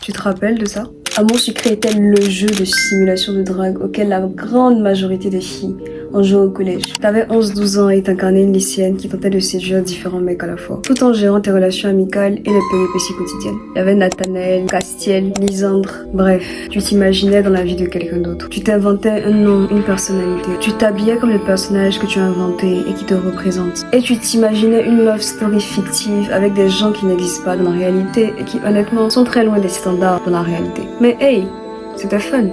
Tu te rappelles de ça? Amour sucré était le jeu de simulation de drague auquel la grande majorité des filles ont joué au collège. T'avais 11-12 ans et t'incarnais une lycéenne qui tentait de séduire différents mecs à la fois, tout en gérant tes relations amicales et les péripéties quotidiennes. Il y avait Nathanaël, Castiel, Lisandre, bref, tu t'imaginais dans la vie de quelqu'un d'autre. Tu t'inventais un nom, une personnalité. Tu t'habillais comme le personnage que tu as inventé et qui te représente. Et tu t'imaginais une love story fictive avec des gens qui n'existent pas dans la réalité et qui honnêtement sont très loin des standards dans la réalité. Mais hey, c'était fun,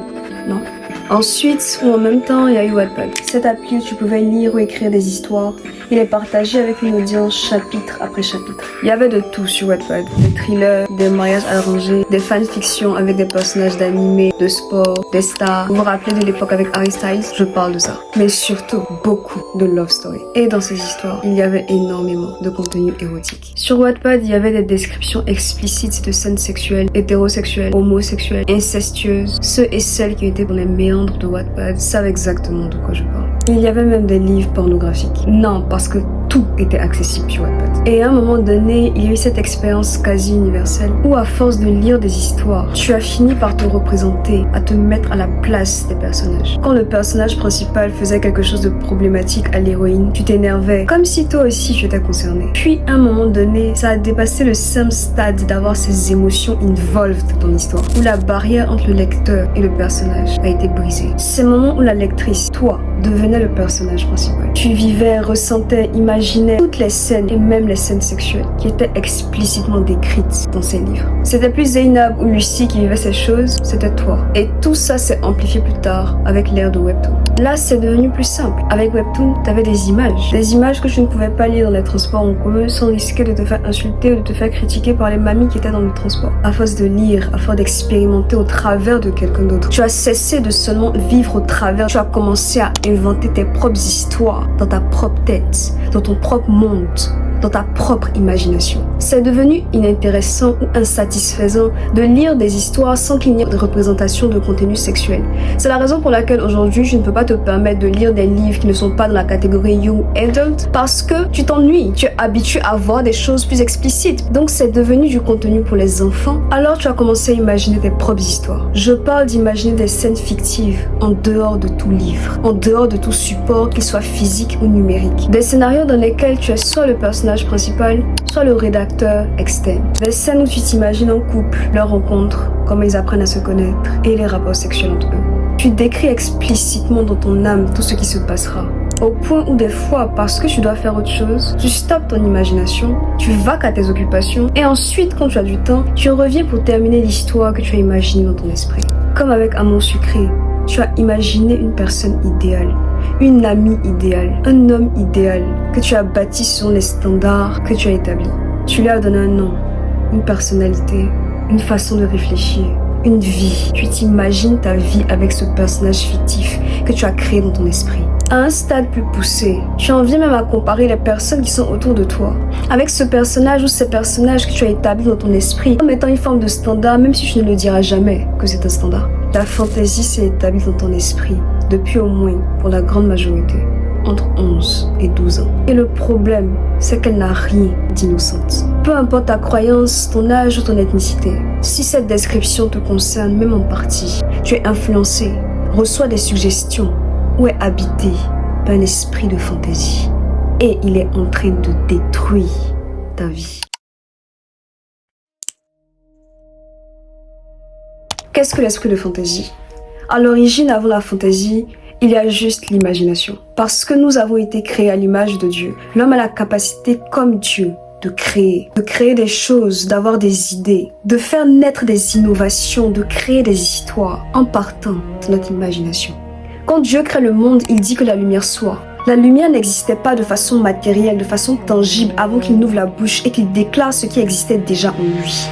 non? Ensuite, ou en même temps, il y a eu Wattpad. Cette appli où tu pouvais lire ou écrire des histoires et les partager avec une audience chapitre après chapitre. Il y avait de tout sur Wattpad. Des thrillers, des mariages arrangés, des fanfictions avec des personnages d'animés, de sport, des stars. Vous vous rappelez de l'époque avec Harry Styles? Je parle de ça. Mais surtout, beaucoup de love story. Et dans ces histoires, il y avait énormément de contenu érotique. Sur Wattpad, il y avait des descriptions explicites de scènes sexuelles, hétérosexuelles, homosexuelles, incestueuses. Ceux et celles qui étaient dans les méandres de Wattpad savent exactement de quoi je parle. Il y avait même des livres pornographiques. Non, parce que tout était accessible sur Wattpad. Et à un moment donné, il y a eu cette expérience quasi universelle où à force de lire des histoires, tu as fini par te représenter, à te mettre à la place des personnages. Quand le personnage principal faisait quelque chose de problématique à l'héroïne, tu t'énervais, comme si toi aussi tu étais concerné. Puis à un moment donné, ça a dépassé le simple stade d'avoir ces émotions involved dans l'histoire, où la barrière entre le lecteur et le personnage a été brisée. C'est le moment où la lectrice, toi, devenait le personnage principal. Tu vivais, ressentais, imaginais toutes les scènes et même les scènes sexuelles qui étaient explicitement décrites dans ces livres. C'était plus Zainab ou Lucie qui vivait ces choses, c'était toi. Et tout ça s'est amplifié plus tard avec l'ère de Webtoon. Là, c'est devenu plus simple. Avec Webtoon, t'avais des images que tu ne pouvais pas lire dans les transports en commun sans risquer de te faire insulter ou de te faire critiquer par les mamies qui étaient dans le transport. À force de lire, à force d'expérimenter au travers de quelqu'un d'autre, tu as cessé de seulement vivre au travers, tu as commencé à inventer tes propres histoires dans ta propre tête, dans ton propre monde, dans ta propre imagination. C'est devenu inintéressant ou insatisfaisant de lire des histoires sans qu'il n'y ait de représentation de contenu sexuel. C'est la raison pour laquelle aujourd'hui je ne peux pas te permettre de lire des livres qui ne sont pas dans la catégorie Young Adult parce que tu t'ennuies, tu es habitué à voir des choses plus explicites. Donc c'est devenu du contenu pour les enfants. Alors tu as commencé à imaginer tes propres histoires. Je parle d'imaginer des scènes fictives en dehors de tout livre, en dehors de tout support, qu'il soit physique ou numérique. Des scénarios dans lesquels tu es soit le personnage principal, soit le rédacteur externe. Des scènes où tu t'imagines en couple, leur rencontre, comment ils apprennent à se connaître et les rapports sexuels entre eux. Tu décris explicitement dans ton âme tout ce qui se passera. Au point où des fois, parce que tu dois faire autre chose, tu stoppes ton imagination, tu vaques à tes occupations et ensuite, quand tu as du temps, tu reviens pour terminer l'histoire que tu as imaginée dans ton esprit. Comme avec Amour sucré, tu as imaginé une personne idéale, une amie idéale, un homme idéal que tu as bâti selon les standards que tu as établis. Tu lui as donné un nom, une personnalité, une façon de réfléchir, une vie. Tu t'imagines ta vie avec ce personnage fictif que tu as créé dans ton esprit. À un stade plus poussé, tu en viens même à comparer les personnes qui sont autour de toi avec ce personnage ou ces personnages que tu as établis dans ton esprit comme étant une forme de standard, même si tu ne le diras jamais que c'est un standard. Ta fantaisie s'est établie dans ton esprit depuis au moins, pour la grande majorité, entre 11 et 12 ans. Et le problème, c'est qu'elle n'a rien d'innocente. Peu importe ta croyance, ton âge ou ton ethnicité, si cette description te concerne, même en partie, tu es influencé, reçois des suggestions ou est habité par un esprit de fantaisie. Et il est en train de détruire ta vie. Qu'est-ce que l'esprit de fantaisie? À l'origine, avant la fantaisie, il y a juste l'imagination. Parce que nous avons été créés à l'image de Dieu, l'homme a la capacité, comme Dieu, de créer des choses, d'avoir des idées, de faire naître des innovations, de créer des histoires en partant de notre imagination. Quand Dieu crée le monde, il dit que la lumière soit. La lumière n'existait pas de façon matérielle, de façon tangible avant qu'il n'ouvre la bouche et qu'il déclare ce qui existait déjà en lui.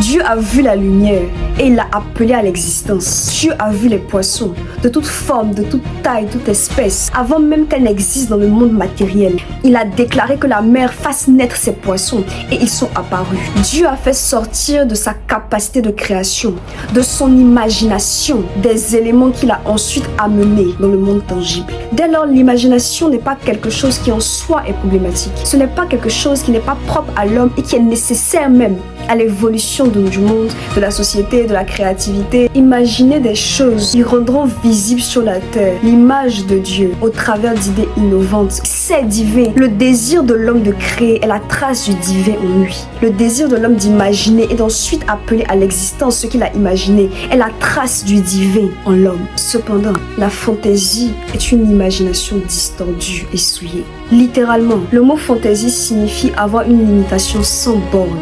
Dieu a vu la lumière et il l'a appelée à l'existence. Dieu a vu les poissons de toute forme, de toute taille, de toute espèce, avant même qu'elle n'existe dans le monde matériel. Il a déclaré que la mer fasse naître ces poissons et ils sont apparus. Dieu a fait sortir de sa capacité de création, de son imagination, des éléments qu'il a ensuite amenés dans le monde tangible. Dès lors, l'imagination n'est pas quelque chose qui en soi est problématique. Ce n'est pas quelque chose qui n'est pas propre à l'homme et qui est nécessaire même à l'évolution du monde, de la société, de la créativité. Imaginez des choses qui rendront visible sur la terre l'image de Dieu au travers d'idées innovantes. C'est divin. Le désir de l'homme de créer est la trace du divin en lui. Le désir de l'homme d'imaginer et d'ensuite appeler à l'existence ce qu'il a imaginé est la trace du divin en l'homme. Cependant, la fantaisie est une imagination distordue et souillée. Littéralement, le mot fantaisie signifie avoir une limitation sans borne,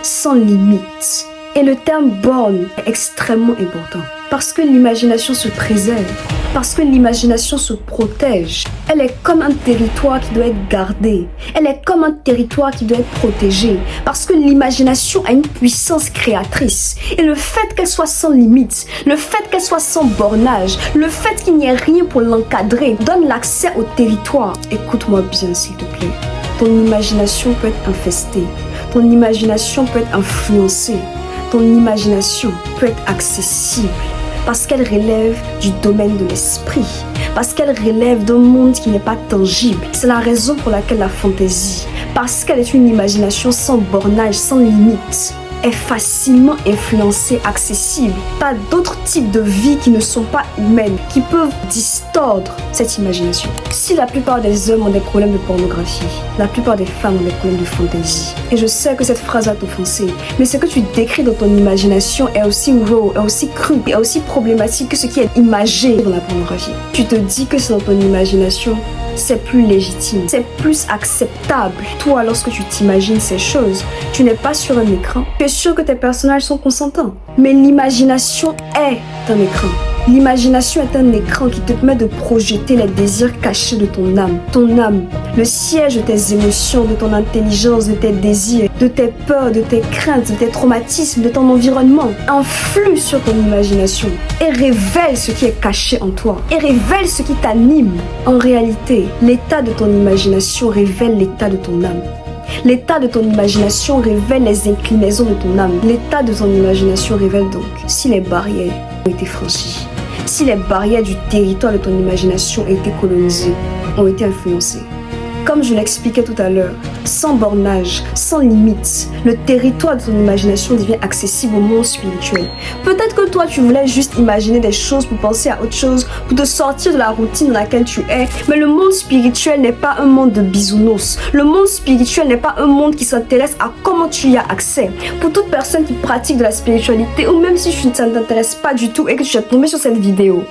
sans limite. Et le terme borne est extrêmement important parce que l'imagination se préserve, parce que l'imagination se protège. Elle est comme un territoire qui doit être gardé. Elle est comme un territoire qui doit être protégé parce que l'imagination a une puissance créatrice. Et le fait qu'elle soit sans limite, le fait qu'elle soit sans bornage, le fait qu'il n'y ait rien pour l'encadrer, donne l'accès au territoire. Écoute-moi bien s'il te plaît. Ton imagination peut être infestée. Ton imagination peut être influencée. Ton imagination peut être accessible parce qu'elle relève du domaine de l'esprit, parce qu'elle relève d'un monde qui n'est pas tangible. C'est la raison pour laquelle la fantaisie, parce qu'elle est une imagination sans bornage, sans limite, est facilement influencée, accessible par d'autres types de vies qui ne sont pas humaines, qui peuvent distordre cette imagination. Si la plupart des hommes ont des problèmes de pornographie, la plupart des femmes ont des problèmes de fantaisie. Et je sais que cette phrase va t'offenser, mais ce que tu décris dans ton imagination est aussi raw, est aussi cru, est aussi problématique que ce qui est imagé dans la pornographie. Tu te dis que c'est dans ton imagination, c'est plus légitime, c'est plus acceptable. Toi, lorsque tu t'imagines ces choses, tu n'es pas sur un écran. Tu es sûr que tes personnages sont consentants. Mais l'imagination est un écran. L'imagination est un écran qui te permet de projeter les désirs cachés de ton âme. Ton âme, le siège de tes émotions, de ton intelligence, de tes désirs, de tes peurs, de tes craintes, de tes traumatismes, de ton environnement, influe sur ton imagination et révèle ce qui est caché en toi et révèle ce qui t'anime. En réalité, l'état de ton imagination révèle l'état de ton âme. L'état de ton imagination révèle les inclinaisons de ton âme. L'état de ton imagination révèle donc si les barrières ont été franchies, si les barrières du territoire de ton imagination ont été colonisées, ont été influencées. Comme je l'expliquais tout à l'heure, sans bornage, sans limite, le territoire de ton imagination devient accessible au monde spirituel. Peut-être que toi, tu voulais juste imaginer des choses pour penser à autre chose, pour te sortir de la routine dans laquelle tu es. Mais le monde spirituel n'est pas un monde de bisounours. Le monde spirituel n'est pas un monde qui s'intéresse à comment tu y as accès. Pour toute personne qui pratique de la spiritualité, ou même si ça ne t'intéresse pas du tout et que tu es tombé sur cette vidéo,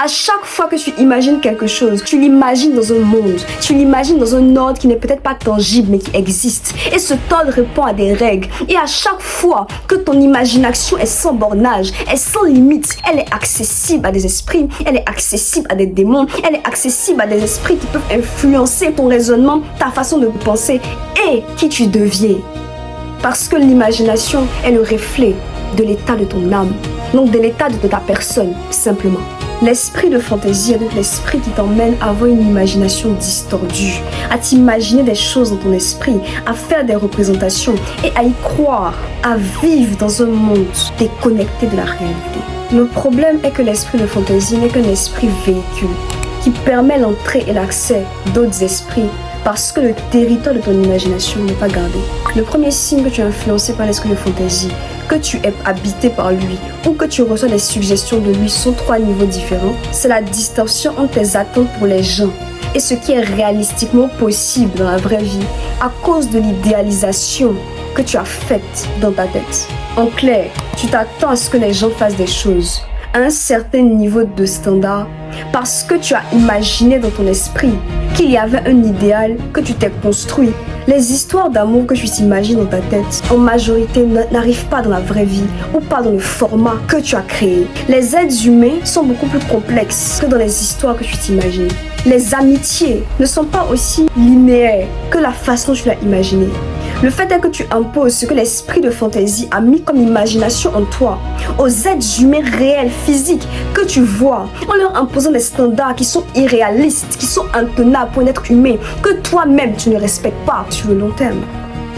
à chaque fois que tu imagines quelque chose, tu l'imagines dans un monde, tu l'imagines dans un ordre qui n'est peut-être pas tangible mais qui existe. Et cet ordre répond à des règles. Et à chaque fois que ton imagination est sans bornage, est sans limite, elle est accessible à des esprits, elle est accessible à des démons, elle est accessible à des esprits qui peuvent influencer ton raisonnement, ta façon de penser et qui tu deviens. Parce que l'imagination est le reflet de l'état de ton âme, donc de l'état de ta personne, simplement. L'esprit de fantaisie est donc l'esprit qui t'emmène à avoir une imagination distordue, à t'imaginer des choses dans ton esprit, à faire des représentations et à y croire, à vivre dans un monde déconnecté de la réalité. Le problème est que l'esprit de fantaisie n'est qu'un esprit véhicule qui permet l'entrée et l'accès d'autres esprits parce que le territoire de ton imagination n'est pas gardé. Le premier signe que tu es influencé par l'esprit de fantaisie, que tu es habité par lui ou que tu reçois des suggestions de lui sont 3 niveaux différents. C'est la distorsion entre tes attentes pour les gens et ce qui est réalistiquement possible dans la vraie vie à cause de l'idéalisation que tu as faite dans ta tête. En clair, tu t'attends à ce que les gens fassent des choses à un certain niveau de standard parce que tu as imaginé dans ton esprit qu'il y avait un idéal que tu t'es construit. Les histoires d'amour que tu t'imagines dans ta tête, en majorité, n'arrivent pas dans la vraie vie ou pas dans le format que tu as créé. Les êtres humains sont beaucoup plus complexes que dans les histoires que tu t'imagines. Les amitiés ne sont pas aussi linéaires que la façon dont tu l'as imaginé. Le fait est que tu imposes ce que l'esprit de fantaisie a mis comme imagination en toi, aux êtres humains réels, physiques, que tu vois, en leur imposant des standards qui sont irréalistes, qui sont intenables pour un être humain, que toi-même tu ne respectes pas sur le long terme.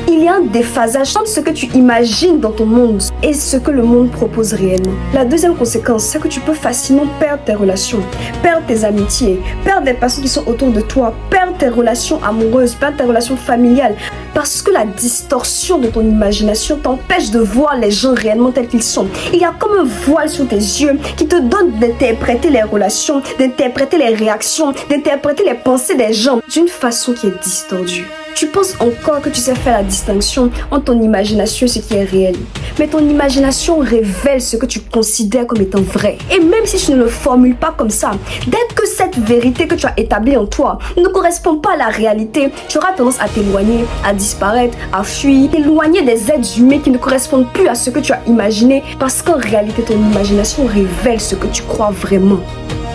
Il y a un déphasage entre ce que tu imagines dans ton monde et ce que le monde propose réellement. La deuxième conséquence, c'est que tu peux facilement perdre tes relations, perdre tes amitiés, perdre les personnes qui sont autour de toi, perdre tes relations amoureuses, perdre tes relations familiales, Parce que la distorsion de ton imagination t'empêche de voir les gens réellement tels qu'ils sont. Il y a comme un voile sur tes yeux qui te donne d'interpréter les relations, d'interpréter les réactions, d'interpréter les pensées des gens d'une façon qui est distordue. Tu penses encore que tu sais faire la distinction entre ton imagination et ce qui est réel. Mais ton imagination révèle ce que tu considères comme étant vrai. Et même si tu ne le formules pas comme ça, dès que cette vérité que tu as établie en toi ne correspond pas à la réalité, tu auras tendance à t'éloigner, à disparaître, à fuir, t'éloigner des êtres humains qui ne correspondent plus à ce que tu as imaginé parce qu'en réalité, ton imagination révèle ce que tu crois vraiment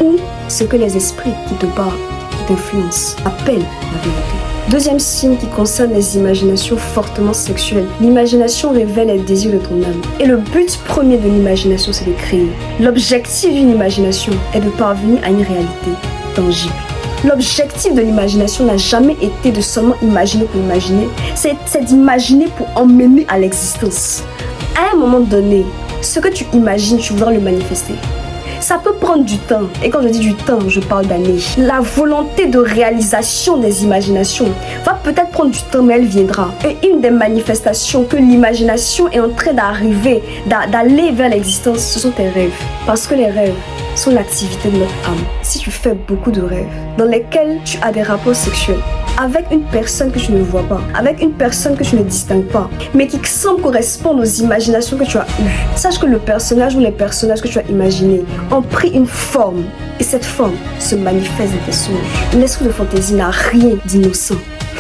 ou ce que les esprits qui te parlent, qui t'influencent, appellent la vérité. Deuxième signe qui concerne les imaginations fortement sexuelles. L'imagination révèle les désirs de ton âme. Et le but premier de l'imagination, c'est de créer. L'objectif d'une imagination est de parvenir à une réalité tangible. L'objectif de l'imagination n'a jamais été de seulement imaginer pour imaginer, c'est d'imaginer pour emmener à l'existence. À un moment donné, ce que tu imagines, tu voudras le manifester. Ça peut prendre du temps. Et quand je dis du temps, je parle d'années. La volonté de réalisation des imaginations va peut-être prendre du temps, mais elle viendra. Et une des manifestations que l'imagination est en train d'arriver, d'aller vers l'existence, ce sont tes rêves. Parce que les rêves sont l'activité de notre âme. Si tu fais beaucoup de rêves dans lesquels tu as des rapports sexuels avec une personne que tu ne vois pas, avec une personne que tu ne distingues pas, mais qui semble correspondre aux imaginations que tu as eues, sache que le personnage ou les personnages que tu as imaginés ont pris une forme. Et cette forme se manifeste dans tes songes. L'esprit de fantaisie n'a rien d'innocent.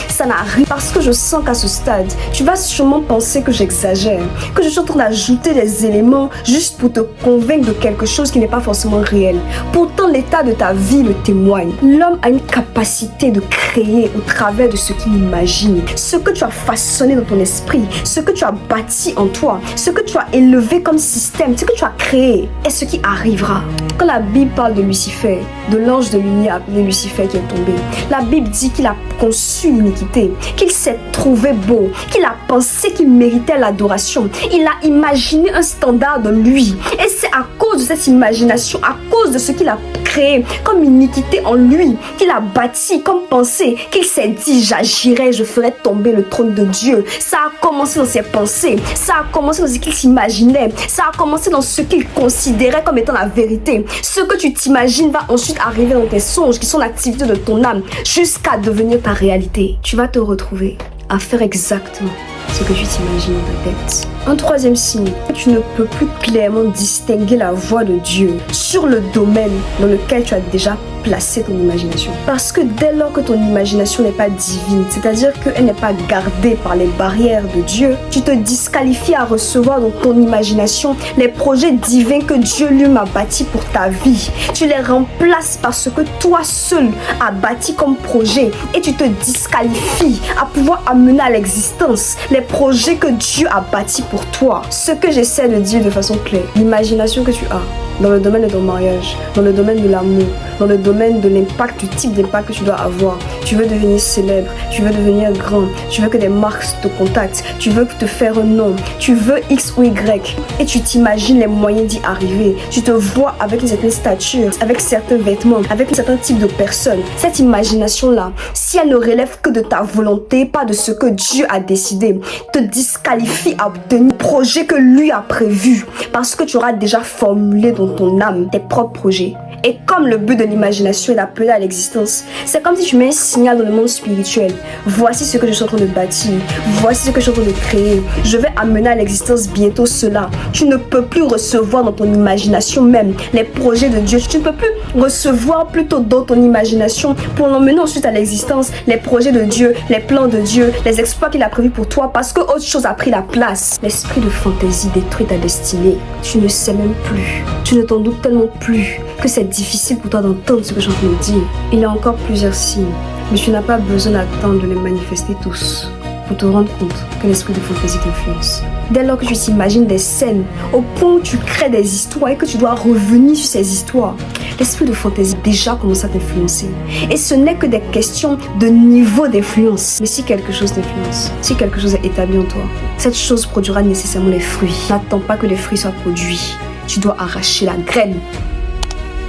Ça n'a rien parce que je sens qu'à ce stade, tu vas sûrement penser que j'exagère, que je suis en train d'ajouter des éléments juste pour te convaincre de quelque chose qui n'est pas forcément réel. Pourtant, l'état de ta vie le témoigne. L'homme a une capacité de créer au travers de ce qu'il imagine, ce que tu as façonné dans ton esprit, ce que tu as bâti en toi, ce que tu as élevé comme système, ce que tu as créé et ce qui arrivera. Quand la Bible parle de Lucifer, de l'ange de lumière appelé Lucifer qui est tombé, la Bible dit qu'il a conçu l'iniquité, qu'il s'est trouvé beau, qu'il a pensé qu'il méritait l'adoration. Il a imaginé un standard de lui. Et c'est à cause de cette imagination, à cause de ce qu'il a créé comme iniquité en lui, qu'il a bâti comme pensée, qu'il s'est dit j'agirai, je ferai tomber le trône de Dieu. Ça a commencé dans ses pensées, ça a commencé dans ce qu'il s'imaginait, ça a commencé dans ce qu'il considérait comme étant la vérité. Ce que tu t'imagines va ensuite arriver dans tes songes qui sont l'activité de ton âme jusqu'à devenir ta réalité. Tu vas te retrouver à faire exactement ce que tu t'imagines dans ta tête. Un troisième signe, tu ne peux plus clairement distinguer la voix de Dieu sur le domaine dans lequel tu as déjà placé ton imagination. Parce que dès lors que ton imagination n'est pas divine, c'est-à-dire qu'elle n'est pas gardée par les barrières de Dieu, tu te disqualifies à recevoir dans ton imagination les projets divins que Dieu lui-même a bâtis pour ta vie. Tu les remplaces par ce que toi seul as bâti comme projet et tu te disqualifies à pouvoir amener à l'existence les projets que Dieu a bâtis pour toi. Ce que j'essaie de dire de façon claire, l'imagination que tu as dans le domaine de ton mariage, dans le domaine de l'amour, dans le domaine de l'impact, du type d'impact que tu dois avoir. Tu veux devenir célèbre, tu veux devenir grand, tu veux que des marques te contactent, tu veux te faire un nom, tu veux X ou Y et tu t'imagines les moyens d'y arriver. Tu te vois avec une certaine stature, avec certains vêtements, avec un certain type de personne. Cette imagination-là, si elle ne relève que de ta volonté, pas de ce que Dieu a décidé, te disqualifie à obtenir le projet que lui a prévu parce que tu auras déjà formulé dans ton âme tes propres projets. Et comme le but de l'imagination est d'appeler à l'existence, c'est comme si tu mets un signal dans le monde spirituel. Voici ce que je suis en train de bâtir. Voici ce que je suis en train de créer. Je vais amener à l'existence bientôt cela. Tu ne peux plus recevoir dans ton imagination même les projets de Dieu. Tu ne peux plus recevoir plutôt dans ton imagination pour l'emmener ensuite à l'existence les projets de Dieu, les plans de Dieu, les exploits qu'il a prévus pour toi parce que autre chose a pris la place. L'esprit de fantaisie détruit ta destinée. Tu ne sais même plus. Tu ne t'en doutes tellement plus que c'est difficile pour toi d'entendre ce que je suis en train de dire. Il y a encore plusieurs signes, mais tu n'as pas besoin d'attendre de les manifester tous pour te rendre compte que l'esprit de fantaisie t'influence. Dès lors que tu t'imagines des scènes au point où tu crées des histoires et que tu dois revenir sur ces histoires, l'esprit de fantaisie déjà commence à t'influencer. Et ce n'est que des questions de niveau d'influence. Mais si quelque chose t'influence, si quelque chose est établi en toi, cette chose produira nécessairement les fruits. N'attends pas que les fruits soient produits. Tu dois arracher la graine.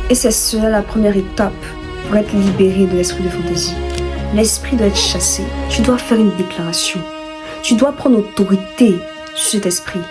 Et c'est cela la première étape pour être libéré de l'esprit de fantaisie. L'esprit doit être chassé. Tu dois faire une déclaration. Tu dois prendre autorité sur cet esprit.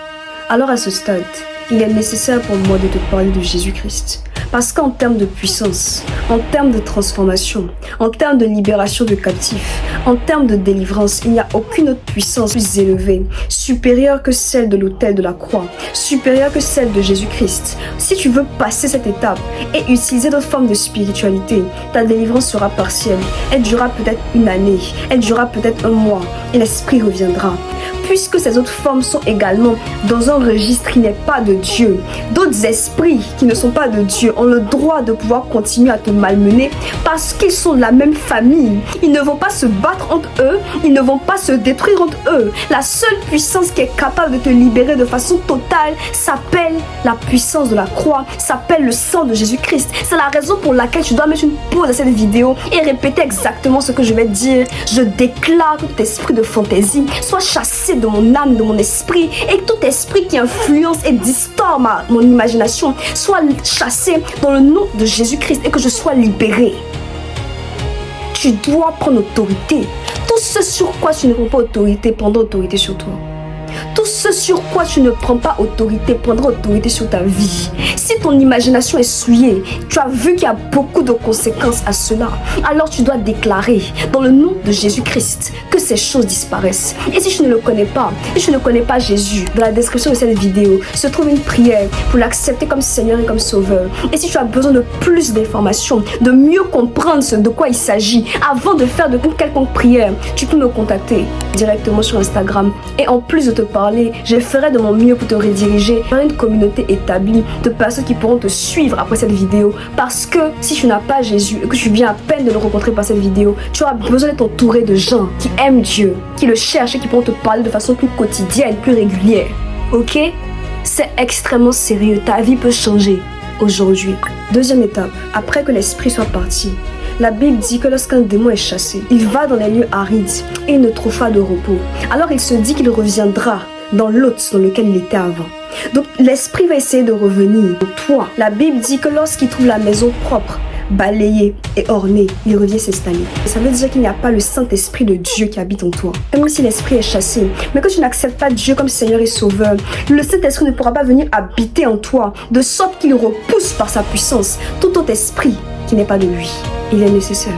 Alors à ce stade, il est nécessaire pour moi de te parler de Jésus-Christ. Parce qu'en termes de puissance, en termes de transformation, en termes de libération de captifs, en termes de délivrance, il n'y a aucune autre puissance plus élevée, supérieure que celle de l'autel de la croix, supérieure que celle de Jésus-Christ. Si tu veux passer cette étape et utiliser d'autres formes de spiritualité, ta délivrance sera partielle. Elle durera peut-être une année, elle durera peut-être un mois et l'esprit reviendra. Puisque ces autres formes sont également dans un registre qui n'est pas de Dieu. D'autres esprits qui ne sont pas de Dieu ont le droit de pouvoir continuer à te malmener parce qu'ils sont de la même famille. Ils ne vont pas se battre entre eux, ils ne vont pas se détruire entre eux. La seule puissance qui est capable de te libérer de façon totale s'appelle la puissance de la croix, s'appelle le sang de Jésus-Christ. C'est la raison pour laquelle tu dois mettre une pause à cette vidéo et répéter exactement ce que je vais te dire. Je déclare que tout esprit de fantaisie soit chassé de mon âme, de mon esprit, et que tout esprit qui influence et distord mon imagination soit chassé dans le nom de Jésus-Christ et que je sois libéré. Tu dois prendre autorité. Tout ce sur quoi tu ne prends pas autorité prendra autorité sur toi. Tout ce sur quoi tu ne prends pas autorité prendra autorité sur ta vie. Si ton imagination est souillée, tu as vu qu'il y a beaucoup de conséquences à cela. Alors tu dois déclarer dans le nom de Jésus-Christ que ces choses disparaissent. Et si tu ne le connais pas, si tu ne connais pas Jésus, dans la description de cette vidéo se trouve une prière pour l'accepter comme Seigneur et comme Sauveur. Et si tu as besoin de plus d'informations, de mieux comprendre de quoi il s'agit, avant de faire de quelconque prière, tu peux me contacter directement sur Instagram. Et en plus de te parler, je ferai de mon mieux pour te rediriger vers une communauté établie de personnes qui pourront te suivre après cette vidéo. Parce que si tu n'as pas Jésus et que tu viens à peine de le rencontrer par cette vidéo, tu auras besoin d'être entouré de gens qui aiment Dieu, qui le cherchent et qui pourront te parler de façon plus quotidienne, plus régulière. Ok? C'est extrêmement sérieux. Ta vie peut changer aujourd'hui. Deuxième étape, après que l'esprit soit parti, la Bible dit que lorsqu'un démon est chassé, il va dans les lieux arides et il ne trouve pas de repos. Alors il se dit qu'il reviendra dans l'hôte dans lequel il était avant. Donc l'esprit va essayer de revenir en toi. La Bible dit que lorsqu'il trouve la maison propre, balayée et ornée, il revient s'installer. Ça veut dire qu'il n'y a pas le Saint-Esprit de Dieu qui habite en toi. Même si l'esprit est chassé, mais que tu n'acceptes pas Dieu comme Seigneur et Sauveur, le Saint-Esprit ne pourra pas venir habiter en toi, de sorte qu'il repousse par sa puissance tout autre esprit qui n'est pas de lui. Il est nécessaire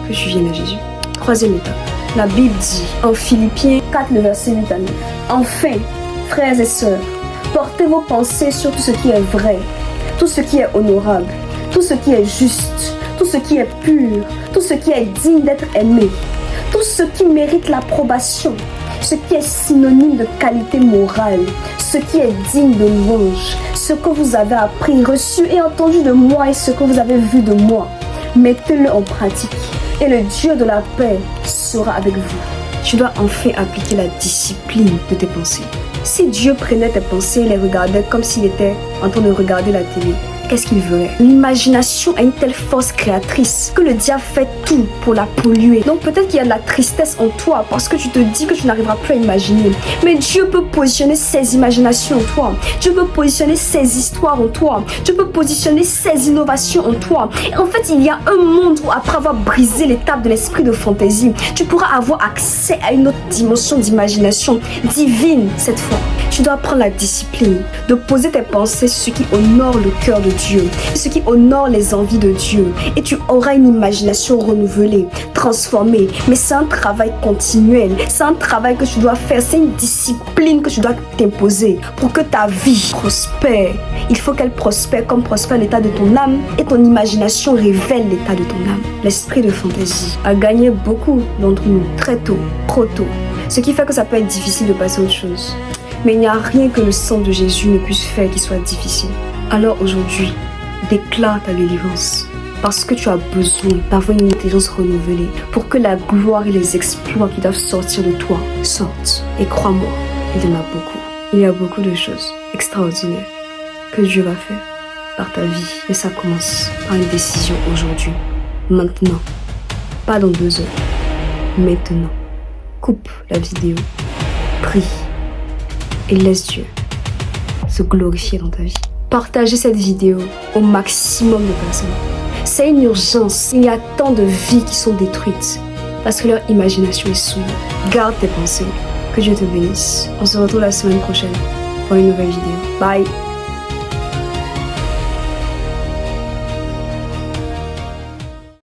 que tu viennes à Jésus. Troisième étape. La Bible dit en Philippiens 4, le verset 8 à 9. Enfin, frères et sœurs, portez vos pensées sur tout ce qui est vrai, tout ce qui est honorable, tout ce qui est juste, tout ce qui est pur, tout ce qui est digne d'être aimé, tout ce qui mérite l'approbation, ce qui est synonyme de qualité morale, ce qui est digne de louange, ce que vous avez appris, reçu et entendu de moi et ce que vous avez vu de moi. Mettez-le en pratique et le Dieu de la paix sera avec vous. Tu dois enfin appliquer la discipline de tes pensées. Si Dieu prenait tes pensées et les regardait comme s'il était en train de regarder la télé, qu'est-ce qu'il ferait? L'imagination a une telle force créatrice que le diable fait tout pour la polluer. Donc peut-être qu'il y a de la tristesse en toi parce que tu te dis que tu n'arriveras plus à imaginer. Mais Dieu peut positionner ses imaginations en toi. Dieu peut positionner ses histoires en toi. Dieu peut positionner ses innovations en toi. Et en fait, il y a un monde où après avoir brisé l'étape de l'esprit de fantaisie, tu pourras avoir accès à une autre dimension d'imagination divine cette fois. Tu dois prendre la discipline de poser tes pensées sur ce qui honore le cœur de Dieu, ce qui honore les envies de Dieu. Et tu auras une imagination renouvelée, transformée. Mais c'est un travail continuel. C'est un travail que tu dois faire. C'est une discipline que tu dois t'imposer pour que ta vie prospère. Il faut qu'elle prospère comme prospère l'état de ton âme et ton imagination révèle l'état de ton âme. L'esprit de fantaisie a gagné beaucoup d'entre nous très tôt, trop tôt. Ce qui fait que ça peut être difficile de passer à autre chose. Mais il n'y a rien que le sang de Jésus ne puisse faire qui soit difficile. Alors aujourd'hui, déclare ta délivrance. Parce que tu as besoin d'avoir une intelligence renouvelée pour que la gloire et les exploits qui doivent sortir de toi sortent. Et crois-moi, il y en a beaucoup. Il y a beaucoup de choses extraordinaires que Dieu va faire par ta vie. Mais ça commence par une décision aujourd'hui. Maintenant. Pas dans 2 heures. Maintenant. Coupe la vidéo. Prie. Et laisse Dieu se glorifier dans ta vie. Partagez cette vidéo au maximum de personnes. C'est une urgence. Il y a tant de vies qui sont détruites parce que leur imagination est souillée. Garde tes pensées. Que Dieu te bénisse. On se retrouve la semaine prochaine pour une nouvelle vidéo. Bye!